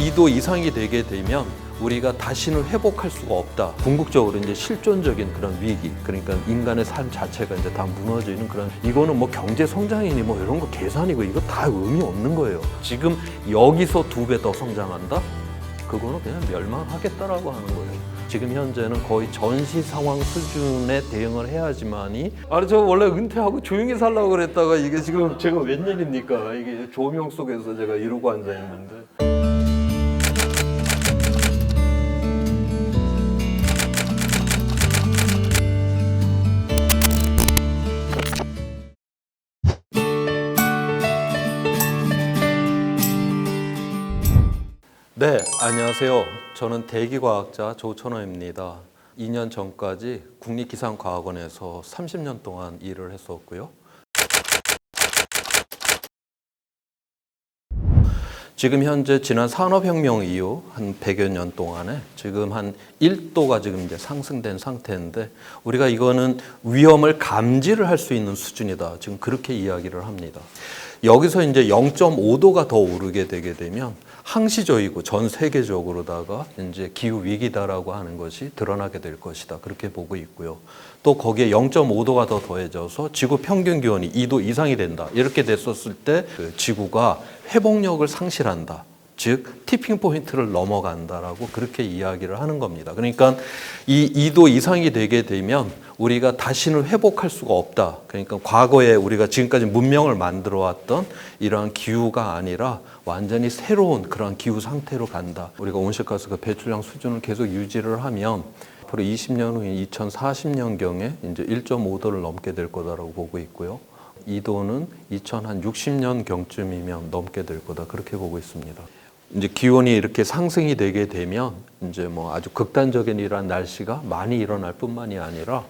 2도 이상이 되게 되면 우리가 다시는 회복할 수가 없다. 궁극적으로 이제 실존적인 그런 위기, 그러니까 인간의 삶 자체가 이제 다 무너지는 그런, 이거는 뭐 경제 성장이니 뭐 이런 거 계산이고 이거 다 의미 없는 거예요. 지금 여기서 2배 더 성장한다? 그거는 그냥 멸망하겠다라고 하는 거예요. 지금 현재는 거의 전시 상황 수준에 대응을 해야지만이, 아니 저 원래 은퇴하고 조용히 살라고 그랬다가 이게 지금 제가 웬일입니까? 이게 조명 속에서 제가 이러고 앉아 있는데. 네, 안녕하세요. 저는 대기과학자 조천호입니다. 2년 전까지 국립기상과학원에서 30년 동안 일을 했었고요. 지금 현재 지난 산업혁명 이후 한 100여 년 동안에 지금 한 1도가 지금 이제 상승된 상태인데, 우리가 이거는 위험을 감지를 할 수 있는 수준이다. 지금 그렇게 이야기를 합니다. 여기서 이제 0.5도가 더 오르게 되게 되면 항시적이고 전 세계적으로다가 이제 기후 위기다라고 하는 것이 드러나게 될 것이다. 그렇게 보고 있고요. 또 거기에 0.5도가 더 더해져서 지구 평균 기온이 2도 이상이 된다. 이렇게 됐었을 때 그 지구가 회복력을 상실한다. 즉 티핑 포인트를 넘어간다라고 그렇게 이야기를 하는 겁니다. 그러니까 이 2도 이상이 되게 되면 우리가 다시는 회복할 수가 없다. 그러니까 과거에 우리가 지금까지 문명을 만들어 왔던 이러한 기후가 아니라 완전히 새로운 그런 기후 상태로 간다. 우리가 온실가스 그 배출량 수준을 계속 유지를 하면 앞으로 20년 후인 2040년경에 이제 1.5도를 넘게 될 거다라고 보고 있고요. 2도는 2060년경쯤이면 넘게 될 거다. 그렇게 보고 있습니다. 이제 기온이 이렇게 상승이 되게 되면 이제 뭐 아주 극단적인 이러한 날씨가 많이 일어날 뿐만이 아니라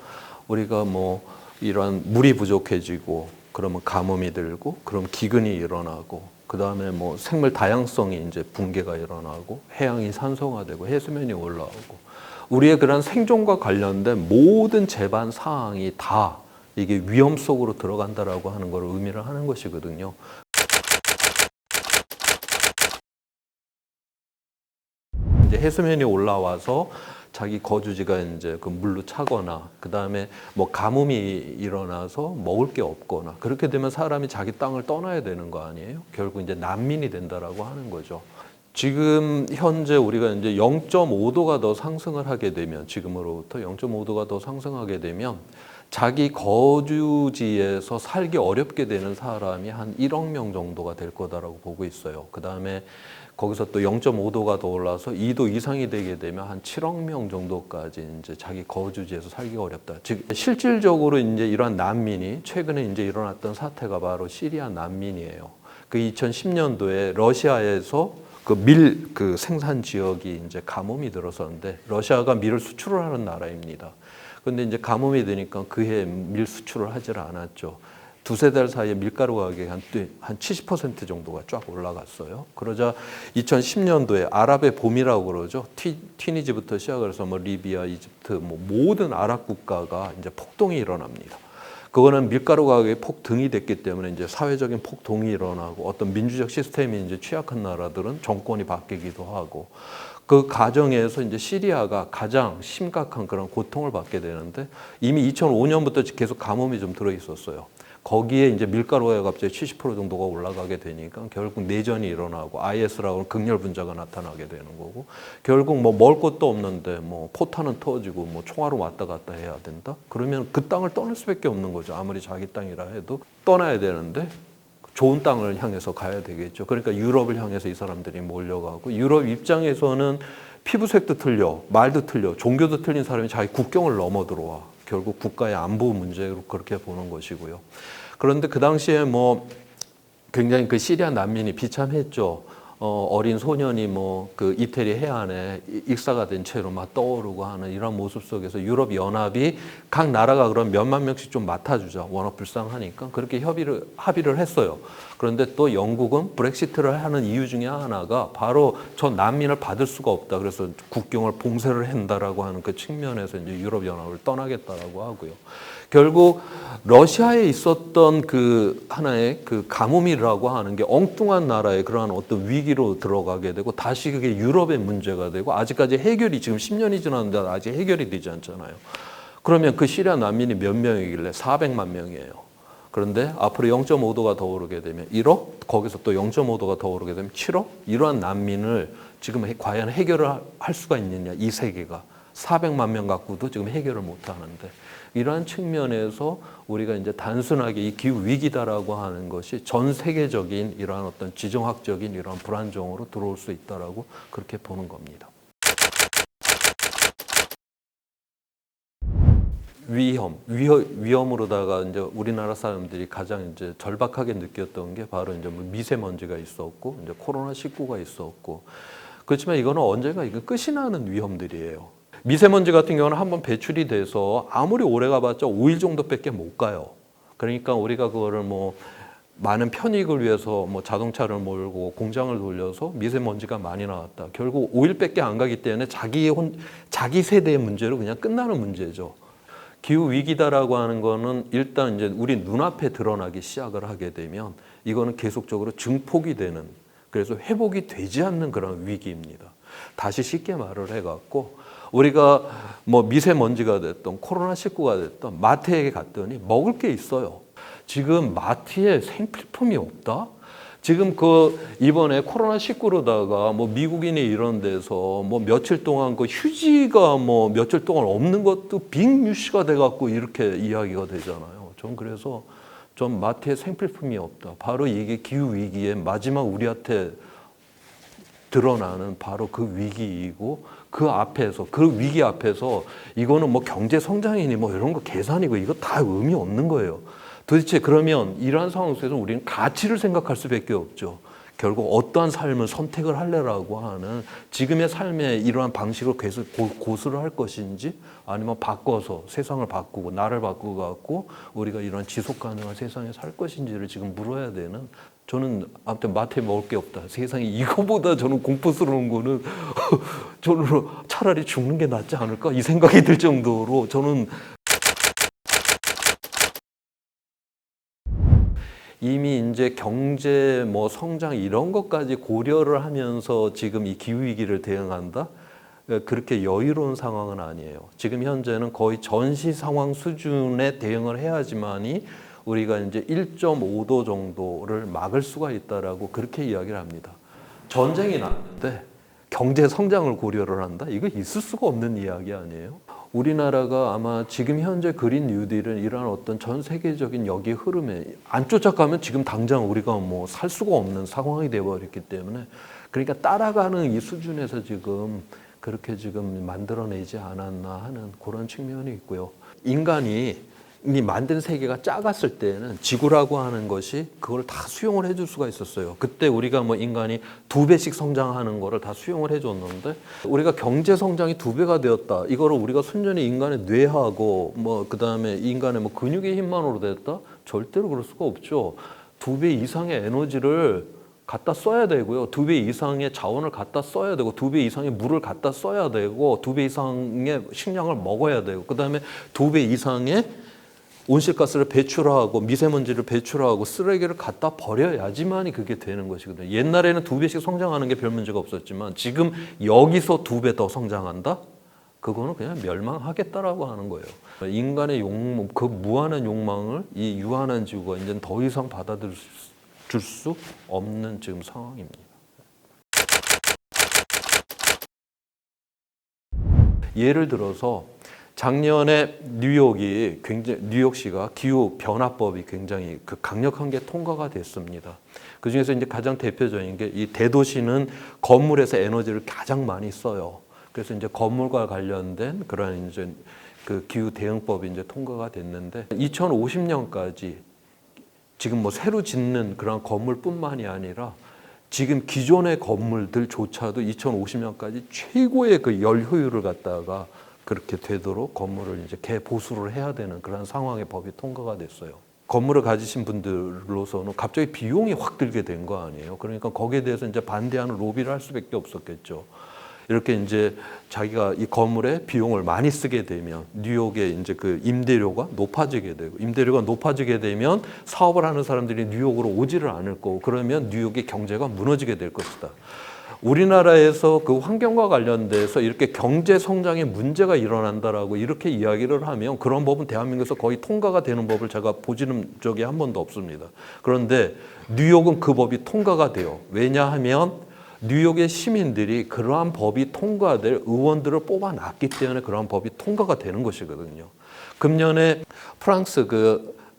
우리가 뭐 이러한 물이 부족해지고 그러면 가뭄이 들고 그럼 기근이 일어나고 그 다음에 뭐 생물 다양성이 이제 붕괴가 일어나고 해양이 산성화되고 해수면이 올라오고 우리의 그런 생존과 관련된 모든 제반 사항이 다 이게 위험 속으로 들어간다라고 하는 걸 의미를 하는 것이거든요. 이제 해수면이 올라와서 자기 거주지가 이제 그 물로 차거나 그 다음에 뭐 가뭄이 일어나서 먹을 게 없거나 그렇게 되면 사람이 자기 땅을 떠나야 되는 거 아니에요? 결국 이제 난민이 된다라고 하는 거죠. 지금 현재 우리가 이제 0.5도가 더 상승을 하게 되면 지금으로부터 0.5도가 더 상승하게 되면 자기 거주지에서 살기 어렵게 되는 사람이 한 1억 명 정도가 될 거다라고 보고 있어요. 그 다음에 거기서 또 0.5도가 더 올라서 2도 이상이 되게 되면 한 7억 명 정도까지 이제 자기 거주지에서 살기가 어렵다. 즉 실질적으로 이제 이러한 난민이 최근에 이제 일어났던 사태가 바로 시리아 난민이에요. 그 2010년도에 러시아에서 그 생산 지역이 이제 가뭄이 들어섰는데 러시아가 밀을 수출을 하는 나라입니다. 근데 이제 가뭄이 되니까 그해 밀 수출을 하질 않았죠. 두세 달 사이에 밀가루 가격이 한 70% 정도가 쫙 올라갔어요. 그러자 2010년도에 아랍의 봄이라고 그러죠. 튀니지부터 시작을 해서 뭐 리비아, 이집트, 뭐 모든 아랍 국가가 이제 폭동이 일어납니다. 그거는 밀가루 가격이 폭등이 됐기 때문에 이제 사회적인 폭동이 일어나고 어떤 민주적 시스템이 이제 취약한 나라들은 정권이 바뀌기도 하고 그 과정에서 이제 시리아가 가장 심각한 그런 고통을 받게 되는데 이미 2005년부터 계속 가뭄이 좀 들어 있었어요. 거기에 이제 밀가루가 갑자기 70% 정도가 올라가게 되니까 결국 내전이 일어나고 IS라고 하는 극렬 분자가 나타나게 되는 거고 결국 뭐 먹을 것도 없는데 뭐 포탄은 터지고 뭐 총알로 왔다 갔다 해야 된다? 그러면 그 땅을 떠날 수밖에 없는 거죠. 아무리 자기 땅이라 해도 떠나야 되는데 좋은 땅을 향해서 가야 되겠죠. 그러니까 유럽을 향해서 이 사람들이 몰려가고 유럽 입장에서는 피부색도 틀려, 말도 틀려, 종교도 틀린 사람이 자기 국경을 넘어 들어와. 결국 국가의 안보 문제로 그렇게 보는 것이고요. 그런데 그 당시에 뭐 굉장히 그 시리아 난민이 비참했죠. 어린 소년이 뭐 그 이태리 해안에 익사가 된 채로 막 떠오르고 하는 이런 모습 속에서 유럽 연합이 각 나라가 그런 몇만 명씩 좀 맡아주자. 워낙 불쌍하니까 그렇게 합의를 했어요. 그런데 또 영국은 브렉시트를 하는 이유 중에 하나가 바로 저 난민을 받을 수가 없다. 그래서 국경을 봉쇄를 한다라고 하는 그 측면에서 이제 유럽 연합을 떠나겠다라고 하고요. 결국 러시아에 있었던 그 하나의 그 가뭄이라고 하는 게 엉뚱한 나라의 그러한 어떤 위기로 들어가게 되고 다시 그게 유럽의 문제가 되고 아직까지 해결이 지금 10년이 지났는데 아직 해결이 되지 않잖아요. 그러면 그 시리아 난민이 몇 명이길래 400만 명이에요. 그런데 앞으로 0.5도가 더 오르게 되면 1억, 거기서 또 0.5도가 더 오르게 되면 7억, 이러한 난민을 지금 과연 해결을 할 수가 있느냐, 이 세계가. 400만 명 갖고도 지금 해결을 못 하는데 이러한 측면에서 우리가 이제 단순하게 이 기후 위기다라고 하는 것이 전 세계적인 이러한 어떤 지정학적인 이러한 불안정으로 들어올 수 있다라고 그렇게 보는 겁니다. 위험으로다가 이제 우리나라 사람들이 가장 이제 절박하게 느꼈던 게 바로 이제 뭐 미세먼지가 있었고 이제 코로나19가 있었고 그렇지만 이거는 언젠가 이거 끝이 나는 위험들이에요. 미세먼지 같은 경우는 한번 배출이 돼서 아무리 오래 가봤자 5일 정도밖에 못 가요. 그러니까 우리가 그거를 뭐 많은 편익을 위해서 뭐 자동차를 몰고 공장을 돌려서 미세먼지가 많이 나왔다. 결국 5일밖에 안 가기 때문에 자기 세대의 문제로 그냥 끝나는 문제죠. 기후 위기다라고 하는 거는 일단 이제 우리 눈앞에 드러나기 시작을 하게 되면 이거는 계속적으로 증폭이 되는, 그래서 회복이 되지 않는 그런 위기입니다. 다시 쉽게 말을 해갖고 우리가 뭐 미세먼지가 됐던 코로나19가 됐던 마트에 갔더니 먹을 게 있어요. 지금 마트에 생필품이 없다? 지금 그 이번에 코로나19로다가 뭐 미국인이 이런 데서 뭐 며칠 동안 그 휴지가 뭐 며칠 동안 없는 것도 빅뉴스가 돼갖고 이렇게 이야기가 되잖아요. 전 그래서 좀 마트에 생필품이 없다. 바로 이게 기후 위기의 마지막 우리한테 드러나는 바로 그 위기이고 그 앞에서 그 위기 앞에서 이거는 뭐 경제 성장이니 뭐 이런 거 계산이고 이거 다 의미 없는 거예요. 도대체 그러면 이러한 상황 속에서 우리는 가치를 생각할 수밖에 없죠. 결국 어떠한 삶을 선택을 할래라고 하는 지금의 삶의 이러한 방식을 계속 고수를 할 것인지 아니면 바꿔서 세상을 바꾸고 나를 바꾸고 갖고 우리가 이런 지속 가능한 세상에 살 것인지를 지금 물어야 되는, 저는 아무튼 마트에 먹을 게 없다. 세상에 이거보다 저는 공포스러운 거는 저는 차라리 죽는 게 낫지 않을까 이 생각이 들 정도로 저는 이미 이제 경제 뭐 성장 이런 것까지 고려를 하면서 지금 이 기후 위기를 대응한다? 그렇게 여유로운 상황은 아니에요. 지금 현재는 거의 전시 상황 수준에 대응을 해야지만이 우리가 이제 1.5도 정도를 막을 수가 있다라고 그렇게 이야기를 합니다. 전쟁이 났는데 경제 성장을 고려를 한다? 이거 있을 수가 없는 이야기 아니에요? 우리나라가 아마 지금 현재 그린 뉴딜은 이러한 어떤 전 세계적인 여기 흐름에 안 쫓아가면 지금 당장 우리가 뭐 살 수가 없는 상황이 되어버렸기 때문에 그러니까 따라가는 이 수준에서 지금 그렇게 지금 만들어내지 않았나 하는 그런 측면이 있고요. 인간이 만든 세계가 작았을 때는 지구라고 하는 것이 그걸 다 수용을 해줄 수가 있었어요. 그때 우리가 뭐 인간이 2배씩 성장하는 거를 다 수용을 해줬는데 우리가 경제 성장이 2배가 되었다. 이거를 우리가 순전히 인간의 뇌하고 뭐 그다음에 인간의 뭐 근육의 힘만으로 됐다? 절대로 그럴 수가 없죠. 2배 이상의 에너지를 갖다 써야 되고요. 2배 이상의 자원을 갖다 써야 되고 2배 이상의 물을 갖다 써야 되고 2배 이상의 식량을 먹어야 되고 그다음에 2배 이상의 온실가스를 배출하고 미세먼지를 배출하고 쓰레기를 갖다 버려야지만이 그게 되는 것이거든요. 옛날에는 2배씩 성장하는 게 별 문제가 없었지만 지금 여기서 2배 더 성장한다? 그거는 그냥 멸망하겠다라고 하는 거예요. 인간의 욕망, 그 무한한 욕망을 이 유한한 지구가 이제 더 이상 받아들일 수 없는 지금 상황입니다. 예를 들어서 작년에 뉴욕시가 기후 변화법이 굉장히 강력한 게 통과가 됐습니다. 그 중에서 이제 가장 대표적인 게 이 대도시는 건물에서 에너지를 가장 많이 써요. 그래서 이제 건물과 관련된 그런 이제 그 기후 대응법이 이제 통과가 됐는데 2050년까지 지금 뭐 새로 짓는 그런 건물뿐만이 아니라 지금 기존의 건물들조차도 2050년까지 최고의 그 열 효율을 갖다가 그렇게 되도록 건물을 이제 개보수를 해야 되는 그런 상황의 법이 통과가 됐어요. 건물을 가지신 분들로서는 갑자기 비용이 확 들게 된 거 아니에요. 그러니까 거기에 대해서 이제 반대하는 로비를 할 수밖에 없었겠죠. 이렇게 이제 자기가 이 건물에 비용을 많이 쓰게 되면 뉴욕의 이제 그 임대료가 높아지게 되고 임대료가 높아지게 되면 사업을 하는 사람들이 뉴욕으로 오지를 않을 거고 그러면 뉴욕의 경제가 무너지게 될 것이다. 우리나라에서 그 환경과 관련돼서 이렇게 경제 성장에 문제가 일어난다라고 이렇게 이야기를 하면 그런 법은 대한민국에서 거의 통과가 되는 법을 제가 보지는 적이 한 번도 없습니다. 그런데 뉴욕은 그 법이 통과가 돼요. 왜냐하면 뉴욕의 시민들이 그러한 법이 통과될 의원들을 뽑아놨기 때문에 그러한 법이 통과가 되는 것이거든요. 금년에 프랑스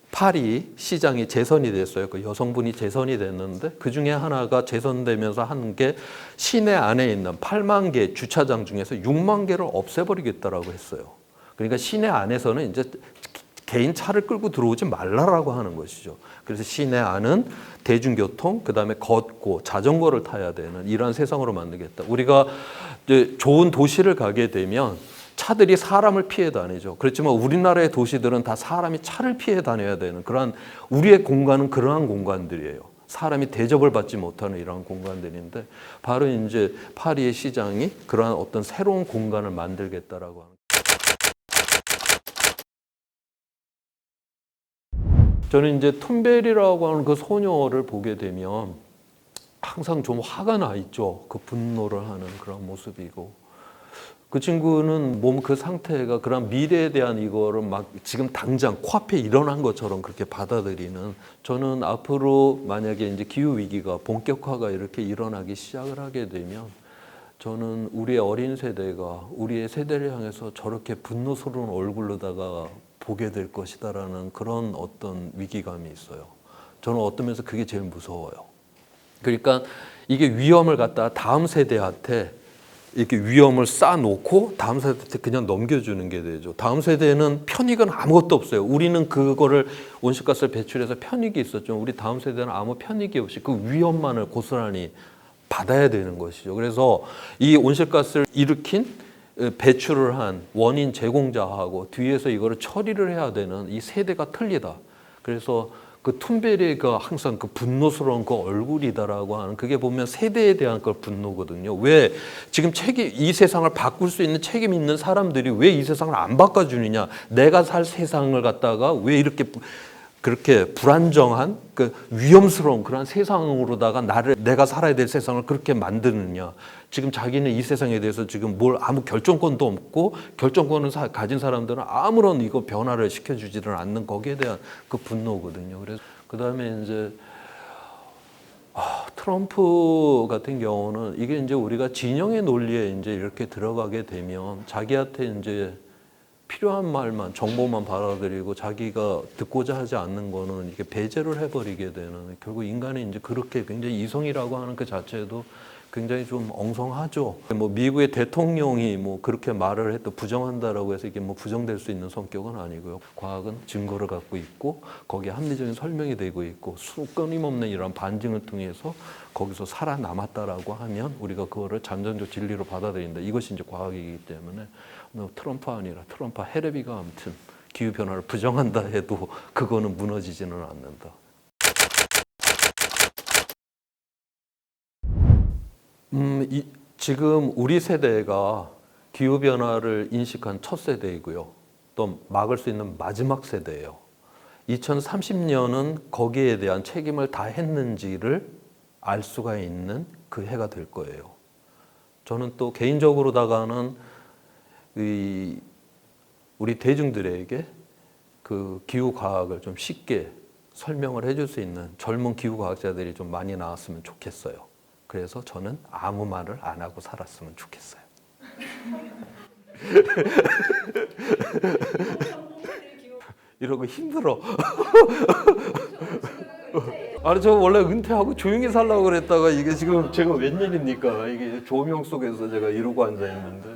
파리 시장이 재선이 됐어요. 그 여성분이 재선이 됐는데 그 중에 하나가 재선되면서 한 게 시내 안에 있는 8만 개 주차장 중에서 6만 개를 없애버리겠다라고 했어요. 그러니까 시내 안에서는 이제 개인 차를 끌고 들어오지 말라라고 하는 것이죠. 그래서 시내 안은 대중교통, 그다음에 걷고 자전거를 타야 되는 이러한 세상으로 만들겠다. 우리가 이제 좋은 도시를 가게 되면 차들이 사람을 피해 다니죠. 그렇지만 우리나라의 도시들은 다 사람이 차를 피해 다녀야 되는 그러한 우리의 공간은 그러한 공간들이에요. 사람이 대접을 받지 못하는 이러한 공간들인데 바로 이제 파리의 시장이 그러한 어떤 새로운 공간을 만들겠다라고 하는. 저는 이제 툰베리라고 하는 그 소녀를 보게 되면 항상 좀 화가 나 있죠. 그 분노를 하는 그런 모습이고. 그 친구는 몸 그 상태가 그런 미래에 대한 이거를 막 지금 당장 코앞에 일어난 것처럼 그렇게 받아들이는 저는 앞으로 만약에 이제 기후 위기가 본격화가 이렇게 일어나기 시작을 하게 되면 저는 우리의 어린 세대가 우리의 세대를 향해서 저렇게 분노스러운 얼굴로다가 보게 될 것이다라는 그런 어떤 위기감이 있어요. 저는 어떤 면에서 그게 제일 무서워요. 그러니까 이게 위험을 갖다 다음 세대한테 이렇게 위험을 쌓아놓고 다음 세대한테 그냥 넘겨주는 게 되죠. 다음 세대는 편익은 아무것도 없어요. 우리는 그거를 온실가스를 배출해서 편익이 있었죠. 우리 다음 세대는 아무 편익이 없이 그 위험만을 고스란히 받아야 되는 것이죠. 그래서 이 온실가스를 일으킨 배출을 한 원인 제공자하고 뒤에서 이거를 처리를 해야 되는 이 세대가 틀리다. 그래서 그 툰베리가 항상 그 분노스러운 그 얼굴이다라고 하는 그게 보면 세대에 대한 그 분노거든요. 왜 지금 이 세상을 바꿀 수 있는 책임 있는 사람들이 왜 이 세상을 안 바꿔주느냐? 내가 살 세상을 갖다가 왜 이렇게 그렇게 불안정한 그 위험스러운 그런 세상으로다가 내가 살아야 될 세상을 그렇게 만드느냐. 지금 자기는 이 세상에 대해서 지금 뭘 아무 결정권도 없고 결정권을 가진 사람들은 아무런 이거 변화를 시켜주지를 않는 거기에 대한 그 분노거든요. 그래서 그다음에 이제 트럼프 같은 경우는 이게 이제 우리가 진영의 논리에 이제 이렇게 들어가게 되면 자기한테 이제 필요한 말만 정보만 받아들이고 자기가 듣고자 하지 않는 거는 이게 배제를 해버리게 되는 결국 인간이 이제 그렇게 굉장히 이성이라고 하는 그 자체도 굉장히 좀 엉성하죠. 뭐 미국의 대통령이 뭐 그렇게 말을 해도 부정한다라고 해서 이게 뭐 부정될 수 있는 성격은 아니고요. 과학은 증거를 갖고 있고 거기에 합리적인 설명이 되고 있고 끊임없는 이런 반증을 통해서 거기서 살아남았다라고 하면 우리가 그거를 잠정적 진리로 받아들인다. 이것이 이제 과학이기 때문에 트럼프 아니라 트럼프 헤레비가 아무튼 기후 변화를 부정한다 해도 그거는 무너지지는 않는다. 지금 우리 세대가 기후변화를 인식한 첫 세대이고요. 또 막을 수 있는 마지막 세대예요. 2030년은 거기에 대한 책임을 다 했는지를 알 수가 있는 그 해가 될 거예요. 저는 또 개인적으로다가는 우리 대중들에게 그 기후과학을 좀 쉽게 설명을 해줄 수 있는 젊은 기후과학자들이 좀 많이 나왔으면 좋겠어요. 그래서 저는 아무 말을 안 하고 살았으면 좋겠어요. 이러고 힘들어. 아니 저 원래 은퇴하고 조용히 살려고 그랬다가 이게 지금 제가 웬일입니까? 이게 조명 속에서 제가 이러고 앉아 있는데.